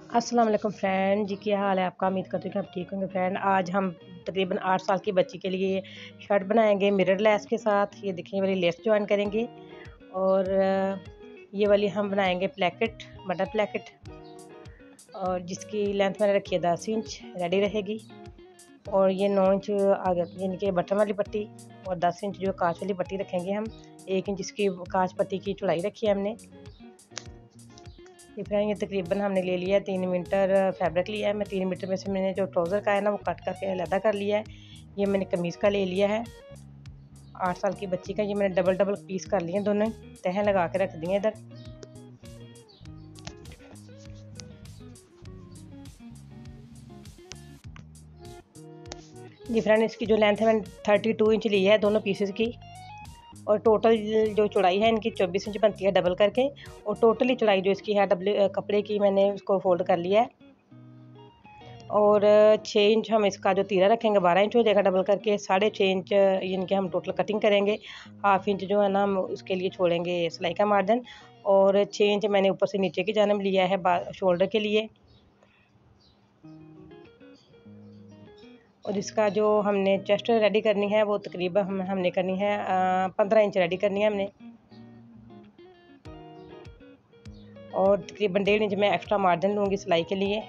अस्सलाम वालेकुम फ्रेंड जी, क्या हाल है आपका। उम्मीद करती हूँ कि आप ठीक होंगे। फ्रेंड, आज हम तकरीबन 8 साल की बच्ची के लिए शर्ट बनाएंगे मिरर लेस के साथ। ये देखिए, ये वाली लेस ज्वाइन करेंगे और ये वाली हम बनाएंगे प्लेकेट, बटन प्लेकेट, और जिसकी लेंथ मैंने रखी है 10 इंच रेडी रहेगी। और ये 9 इंच आगे यानी कि बटन वाली पट्टी, और 10 इंच जो कांच वाली पट्टी रखेंगे हम। 1 इंच इसकी कांच पट्टी की चौड़ाई रखी है हमने। फ्रेंड, ये तकरीबन हमने ले लिया है 3 मीटर फैब्रिक लिया है। मैं 3 मीटर में से मैंने जो ट्राउज़र का है ना वो कट करके अलहदा कर लिया है। ये मैंने कमीज़ का ले लिया है 8 साल की बच्ची का। ये मैंने डबल डबल पीस कर लिए, दोनों तह लगा के रख दिए इधर। जी फ्रेंड, इसकी जो लेंथ है मैंने 32 इंच ली है दोनों पीसेस की। और टोटल जो चौड़ाई है इनकी 24 इंच बनती है डबल करके। और टोटली चौड़ाई जो इसकी है डबल कपड़े की, मैंने उसको फोल्ड कर लिया है। और 6 इंच हम इसका जो तीरा रखेंगे 12 इंच हो जाएगा डबल करके। 6.5 इंच इनके हम टोटल कटिंग करेंगे। हाफ इंच जो है ना हम उसके लिए छोड़ेंगे सिलाई का मार्जिन। और 6 इंच मैंने ऊपर से नीचे की जानब लिया है शोल्डर के लिए। और इसका जो हमने चेस्ट रेडी करनी है वो तकरीबन हमने करनी है 15 इंच रेडी करनी है हमने। और तकरीबन 1.5 इंच में एक्स्ट्रा मार्जिन लूँगी सिलाई के लिए।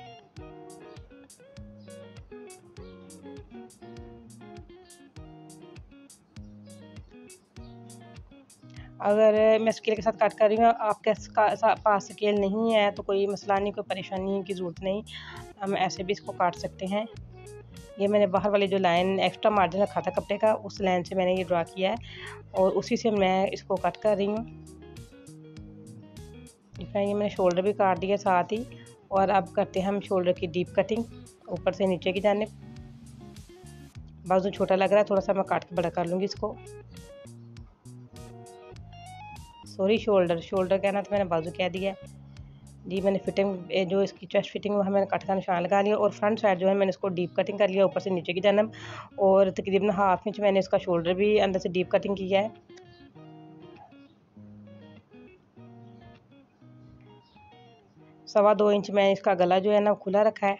अगर मैं स्केल के साथ कट कर रही हूँ, आपके पास स्केल नहीं है तो कोई मसला नहीं, कोई परेशानी की ज़रूरत नहीं, हम ऐसे भी इसको काट सकते हैं। ये मैंने बाहर वाली जो लाइन एक्स्ट्रा मार्जिन रखा था कपड़े का, उस लाइन से मैंने ये ड्रा किया है और उसी से मैं इसको कट कर रही हूँ। ये मैंने शोल्डर भी काट दिया साथ ही। और अब करते हैं हम शोल्डर की डीप कटिंग ऊपर से नीचे की जानिब। बाजू छोटा लग रहा है, थोड़ा सा मैं काट के बड़ा कर लूँगी इसको। सॉरी, शोल्डर कहना तो मैंने बाजू कह दिया जी। मैंने फिटिंग जो इसकी चेस्ट फिटिंग वो मैंने कट का निशान लगा लिया। और फ्रंट साइड जो है मैंने इसको डीप कटिंग कर लिया ऊपर से नीचे की जानब। और तकरीबन हाफ इंच मैंने इसका शोल्डर भी अंदर से डीप कटिंग किया है। 2.25 इंच मैंने इसका गला जो है ना खुला रखा है।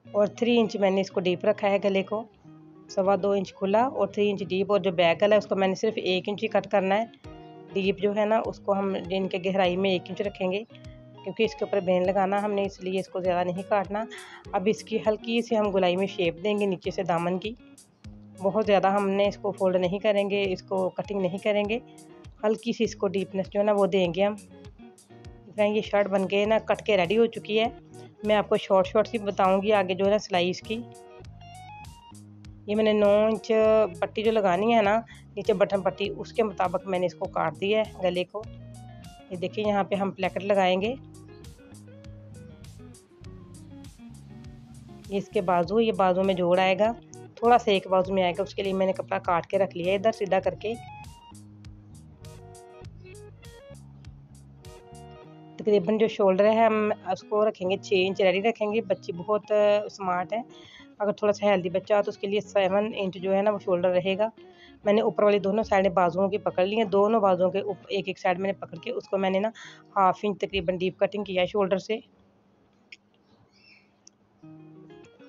और 3 इंच मैंने इसको डीप रखा है गले को। 2.25 इंच खुला और 3 इंच डीप। और जो बैक गला है उसको मैंने सिर्फ 1 इंच ही कट करना है। डीप जो है ना उसको हम इनके गहराई में 1 इंच रखेंगे, क्योंकि इसके ऊपर बेन लगाना हमने, इसलिए इसको ज़्यादा नहीं काटना। अब इसकी हल्की सी हम गुलाई में शेप देंगे नीचे से दामन की। बहुत ज़्यादा हमने इसको फोल्ड नहीं करेंगे, इसको कटिंग नहीं करेंगे, हल्की सी इसको डीपनेस जो है ना वो देंगे हम। ये शर्ट बन के ना कट के रेडी हो चुकी है। मैं आपको शॉर्ट सी बताऊंगी आगे जो है ना सिलाई इसकी। ये मैंने 9 इंच पट्टी जो लगानी है ना नीचे बटन पट्टी, उसके मुताबिक मैंने इसको काट दिया है गले को। ये देखिए, यहाँ पे हम प्लेकेट लगाएंगे। ये इसके बाजू, ये बाजू में जोड़ आएगा, थोड़ा सा एक बाजू में आएगा, उसके लिए मैंने कपड़ा काट के रख लिया इधर सीधा करके। तकरीबन जो शोल्डर है हम उसको रखेंगे 6 इंच रेडी रखेंगे। बच्ची बहुत स्मार्ट है, अगर थोड़ा सा हेल्दी बच्चा हो तो उसके लिए 7 इंच जो है ना वो शोल्डर रहेगा। मैंने ऊपर वाली दोनों साइडें बाजुओं की पकड़ ली हैं, दोनों बाजुओं के एक एक साइड मैंने पकड़ के उसको मैंने ना हाफ इंच तकरीबन डीप कटिंग किया है शोल्डर से।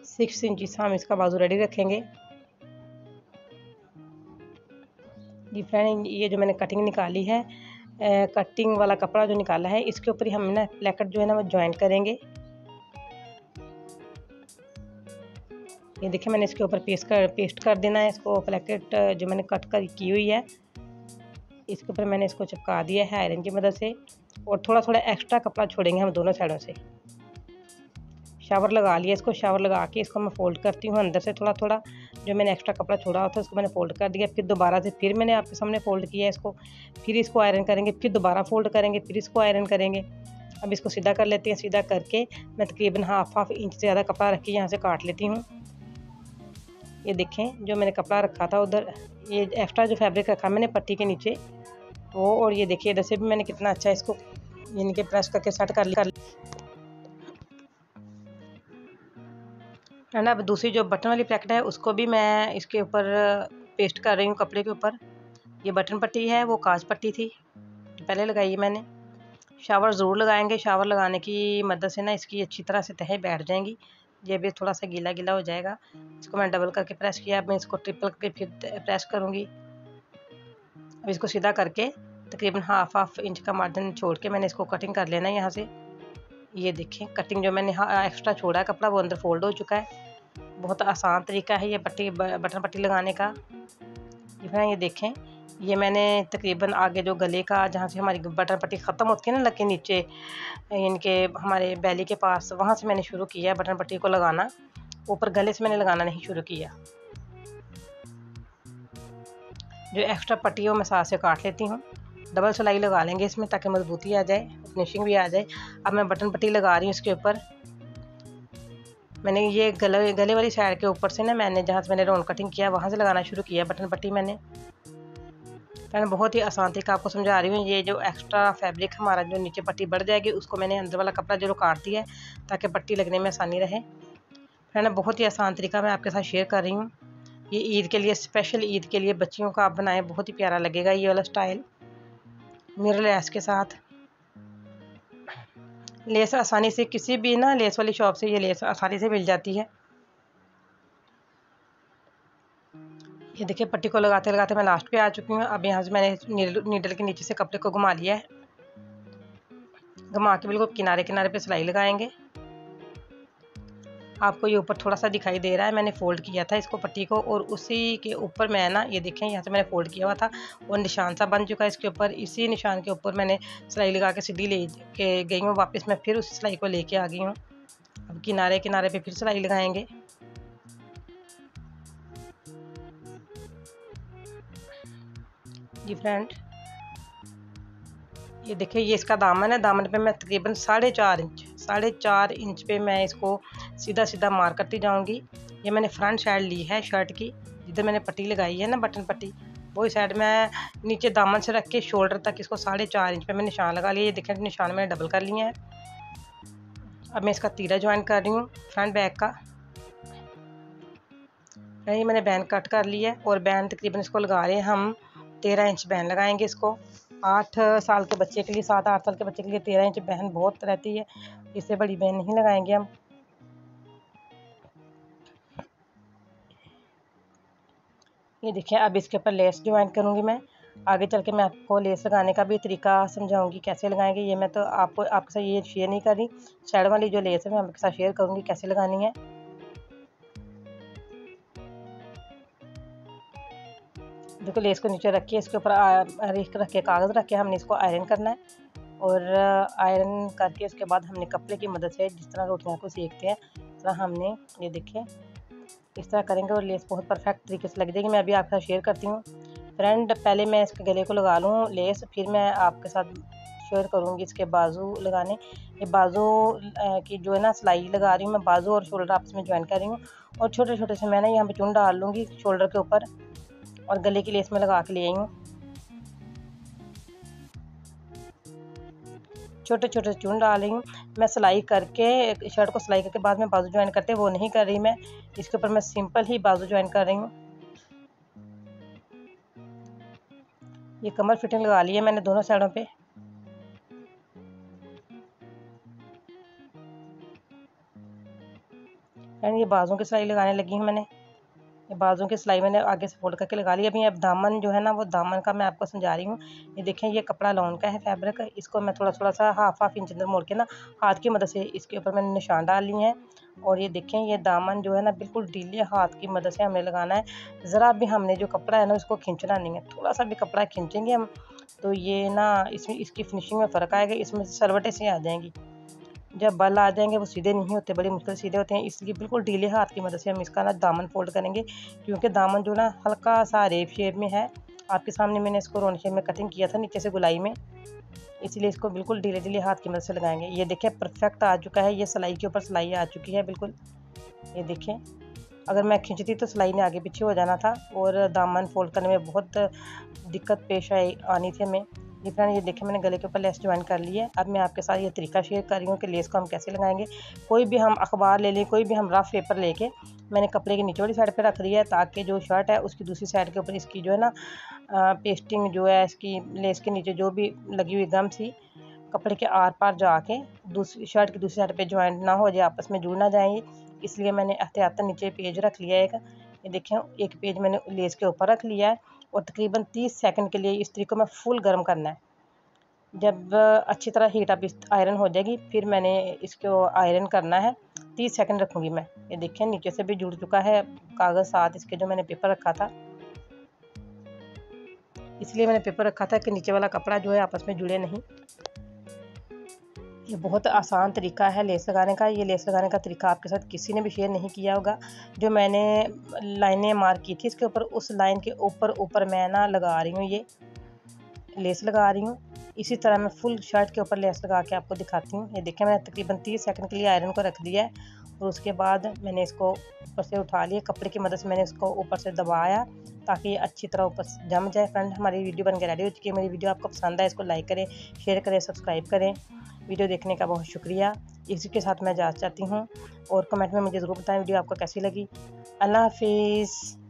6 इंच हम इसका बाजू रेडी रखेंगे। जी फ्रेंड, ये जो मैंने कटिंग निकाली है, कटिंग वाला कपड़ा जो निकाला है, इसके ऊपर ही हम ना प्लेकेट जो है ना वो ज्वाइंट करेंगे। ये देखिए, मैंने इसके ऊपर पेस्ट कर देना है इसको। प्लेकेट जो मैंने कट कर की हुई है इसके ऊपर मैंने इसको चिपका दिया है आयरन की मदद से। और थोड़ा थोड़ा एक्स्ट्रा कपड़ा छोड़ेंगे हम दोनों साइडों से। शावर लगा लिया इसको, शावर लगा के इसको मैं फोल्ड करती हूँ अंदर से थोड़ा थोड़ा। जो मैंने एक्स्ट्रा कपड़ा छोड़ा होता है उसको मैंने फोल्ड कर दिया, फिर दोबारा से फिर मैंने आपके सामने फोल्ड किया इसको। फिर इसको आयरन करेंगे, फिर दोबारा फोल्ड करेंगे, फिर इसको आयरन करेंगे। अब इसको सीधा कर लेते हैं। सीधा करके मैं तकरीबन हाफ इंच से ज़्यादा कपड़ा रख के यहाँ से काट लेती हूँ। ये देखें, जो मैंने कपड़ा रखा था उधर, ये एक्स्ट्रा जो फैब्रिक रखा मैंने पट्टी के नीचे वो, और ये देखिए इधर से भी मैंने कितना अच्छा इसको यानी कि प्रेस करके सेट कर लिया है ना। अब दूसरी जो बटन वाली प्लेकेट है उसको भी मैं इसके ऊपर पेस्ट कर रही हूँ कपड़े के ऊपर। ये बटन पट्टी है, वो कांच पट्टी थी पहले लगाई है मैंने। शावर ज़रूर लगाएंगे। शावर लगाने की मदद से ना इसकी अच्छी तरह से तहें बैठ जाएंगी। ये भी थोड़ा सा गीला गीला हो जाएगा। इसको मैं डबल करके प्रेस किया, अब मैं इसको ट्रिपल करके फिर प्रेस करूँगी। अब इसको सीधा करके तकरीबन हाफ इंच का मार्जिन छोड़ के मैंने इसको कटिंग कर लेना है यहाँ से। ये देखें कटिंग जो मैंने एक्स्ट्रा छोड़ा है कपड़ा वो अंदर फोल्ड हो चुका है। बहुत आसान तरीका है ये बटन पट्टी लगाने का। ये देखें, ये मैंने तकरीबन आगे जो गले का जहाँ से हमारी बटन पट्टी ख़त्म होती है ना, लग के नीचे इनके हमारे बैली के पास, वहाँ से मैंने शुरू किया बटन पट्टी को लगाना। ऊपर गले से मैंने लगाना नहीं शुरू किया। जो एक्स्ट्रा पट्टी है वो मैं साथ से काट लेती हूँ। डबल सिलाई लगा लेंगे इसमें ताकि मजबूती आ जाए, फिनिशिंग भी आ जाए। अब मैं बटन पट्टी लगा रही हूँ इसके ऊपर। मैंने ये गले वाली साइड के ऊपर से ना, मैंने जहाँ से मैंने राउंड कटिंग किया वहाँ से लगाना शुरू किया बटन पट्टी। मैंने बहुत ही आसान तरीका आपको समझा रही हूँ। ये जो एक्स्ट्रा फैब्रिक हमारा जो नीचे पट्टी बढ़ जाएगी उसको मैंने अंदर वाला कपड़ा जो काट दिया है ताकि पट्टी लगने में आसानी रहे। फ्रेंड बहुत ही आसान तरीका मैं आपके साथ शेयर कर रही हूँ। ये ईद के लिए, स्पेशल ईद के लिए बच्चियों का आप बनाएं, बहुत ही प्यारा लगेगा ये वाला स्टाइल मिरर लेस के साथ। लेस आसानी से किसी भी ना लेस वाली शॉप से ये लेस आसानी से मिल जाती है। ये देखिए पट्टी को लगाते लगाते मैं लास्ट पे आ चुकी हूँ। अब यहाँ से मैंने नीडल के नीचे से कपड़े को घुमा लिया है। घुमा के बिल्कुल किनारे किनारे पे सिलाई लगाएंगे। आपको ये ऊपर थोड़ा सा दिखाई दे रहा है, मैंने फोल्ड किया था इसको पट्टी को, और उसी के ऊपर मैं ना ये देखें यहाँ से मैंने फोल्ड किया हुआ था, वो निशान सा बन चुका है इसके ऊपर। इसी निशान के ऊपर मैंने सिलाई लगा के सीधी ले के गई हूँ वापस। मैं फिर उस सिलाई को लेके आ गई हूँ। अब किनारे किनारे पे फिर सिलाई लगाएंगे। जी फ्रेंड ये देखिए, ये इसका दामन है। दामन पे मैं तकरीबन 4.5 इंच पे मैं इसको सीधा सीधा मार करती जाऊंगी। ये मैंने फ्रंट साइड ली है शर्ट की, जिधर मैंने पट्टी लगाई है ना बटन पट्टी, वही साइड मैं नीचे दामन से रख के शोल्डर तक इसको 4.5 इंच पे मैं निशान लगा लिया। ये देखें निशान मैंने डबल कर लिए हैं। अब मैं इसका तीरा ज्वाइन कर रही हूँ फ्रंट बैक का। ये मैंने बैन कट कर लिया है और बैन तकरीबन इसको लगा रहे हैं हम 13 इंच बैन लगाएंगे इसको। 8 साल के बच्चे के लिए, 7-8 साल के बच्चे के लिए 13 इंच बहन बहुत रहती है, इससे बड़ी बहन नहीं लगाएंगे हम। ये देखिए अब इसके ऊपर लेस ज्वाइन करूँगी मैं। आगे चल के मैं आपको लेस लगाने का भी तरीका समझाऊंगी कैसे लगाएंगे। ये मैं तो आपके साथ ये शेयर नहीं कर रही, साइड वाली जो लेस है मैं आपके साथ शेयर करूँगी कैसे लगानी है। देखो लेस को नीचे रखिए, इसके ऊपर रख के कागज़ रख के हमने इसको आयरन करना है। और आयरन करके उसके बाद हमने कपड़े की मदद से जिस तरह रोटियां को सेकते हैं इस तरह हमने, ये देखिए इस तरह करेंगे और लेस बहुत परफेक्ट तरीके से लग जाएगी। मैं अभी आपके साथ शेयर करती हूँ। फ्रेंड पहले मैं इसके गले को लगा लूँ लेस, फिर मैं आपके साथ शेयर करूँगी इसके बाजू लगाने। ये बाजू की जो है ना सिलाई लगा रही हूँ मैं, बाजू और शोल्डर आपस में ज्वाइन कर रही हूँ। और छोटे छोटे से मैं ना यहाँ पे चुन डाल लूँगी शोल्डर के ऊपर और गले की लेस में लगा के ले आई हूँ। छोटे छोटे चून डाल रही हूँ मैं। सिलाई करके शर्ट को सिलाई करके बाद में बाजू ज्वाइन करते वो नहीं कर रही मैं, इसके ऊपर मैं सिंपल ही बाजू ज्वाइन कर रही हूँ। ये कमर फिटिंग लगा ली है मैंने दोनों साइडों पे। एंड ये बाजू की सिलाई लगाने लगी हूँ मैंने। ये बाजू की सिलाई मैंने आगे से फोल्ड करके लगा ली। अभी अब दामन जो है ना वो दामन का मैं आपको समझा रही हूँ। ये देखें ये कपड़ा लॉन का है फैब्रिक, इसको मैं थोड़ा थोड़ा सा हाफ इंच अंदर मोड़ के ना हाथ की मदद से इसके ऊपर मैंने निशान डाल लिए हैं। और ये देखें ये दामन जो है ना बिल्कुल ढीले हाथ की मदद से हमने लगाना है। ज़रा भी हमने जो कपड़ा है ना उसको खींचना नहीं है, थोड़ा सा भी कपड़ा खींचेंगे हम तो ये ना इसमें इसकी फिनिशिंग में फ़र्क आएगा, इसमें सरवटें से आ जाएंगी। जब बल आ जाएंगे वो सीधे नहीं होते, बड़ी मुश्किल सीधे होते हैं, इसलिए बिल्कुल ढीले हाथ की मदद से हम इसका ना दामन फोल्ड करेंगे। क्योंकि दामन जो ना हल्का सा रेप शेप में है, आपके सामने मैंने इसको राउंड शेप में कटिंग किया था नीचे से गुलाई में, इसलिए इसको बिल्कुल ढीले ढीले हाथ की मदद से लगाएंगे। ये देखिए परफेक्ट आ चुका है, ये सिलाई के ऊपर सिलाई आ चुकी है बिल्कुल। ये देखें अगर मैं खींचती तो सिलाई ने आगे पीछे हो जाना था और दामन फोल्ड करने में बहुत दिक्कत पेश आनी थी हमें। ये फ्रेंड ये देखें मैंने गले के ऊपर लेस ज्वाइन कर ली है। अब मैं आपके साथ ये तरीका शेयर कर रही हूँ कि लेस को हम कैसे लगाएंगे। कोई भी हम अखबार ले लें, कोई भी हम रफ पेपर लेके मैंने कपड़े की नीचे वाली साइड पे रख दिया है ताकि जो शर्ट है उसकी दूसरी साइड के ऊपर इसकी जो है ना पेस्टिंग जो है इसकी लेस के नीचे जो भी लगी हुई गम सी कपड़े के आर पार जाके दूसरी शर्ट की दूसरी साइड पे ज्वाइंट ना हो जाए, आपस में जुड़ ना जाए, इसलिए मैंने एहतियातन नीचे पेज रख लिया है एक। ये देखिए एक पेज मैंने लेस के ऊपर रख लिया है और तकरीबन 30 सेकंड के लिए इस तरीके में फुल गर्म करना है। जब अच्छी तरह हीट अप आयरन हो जाएगी फिर मैंने इसको आयरन करना है। 30 सेकंड रखूँगी मैं। ये देखिए नीचे से भी जुड़ चुका है कागज़ साथ इसके, जो मैंने पेपर रखा था, इसलिए मैंने पेपर रखा था कि नीचे वाला कपड़ा जो है आपस में जुड़े नहीं। ये बहुत आसान तरीका है लेस लगाने का। ये लेस लगाने का तरीका आपके साथ किसी ने भी शेयर नहीं किया होगा। जो मैंने लाइनें मार्क की थी इसके ऊपर, उस लाइन के ऊपर मैं ना लगा रही हूँ, ये लेस लगा रही हूँ। इसी तरह मैं फुल शर्ट के ऊपर लेस लगा के आपको दिखाती हूँ। ये देखिए मैंने तकरीबन 30 सेकंड के लिए आयरन को रख दिया है और उसके बाद मैंने इसको ऊपर से उठा लिया, कपड़े की मदद से मैंने इसको ऊपर से दबाया ताकि ये अच्छी तरह ऊपर से जम जाए। फ्रेंड हमारी वीडियो बन के रेडी हो चुकी है। मेरी वीडियो आपको पसंद है इसको लाइक करें, शेयर करें, सब्सक्राइब करें। वीडियो देखने का बहुत शुक्रिया। इसी के साथ मैं जा चाहती हूँ और कमेंट में मुझे ज़रूर बताएं वीडियो आपको कैसी लगी। अल्लाह हाफिज़।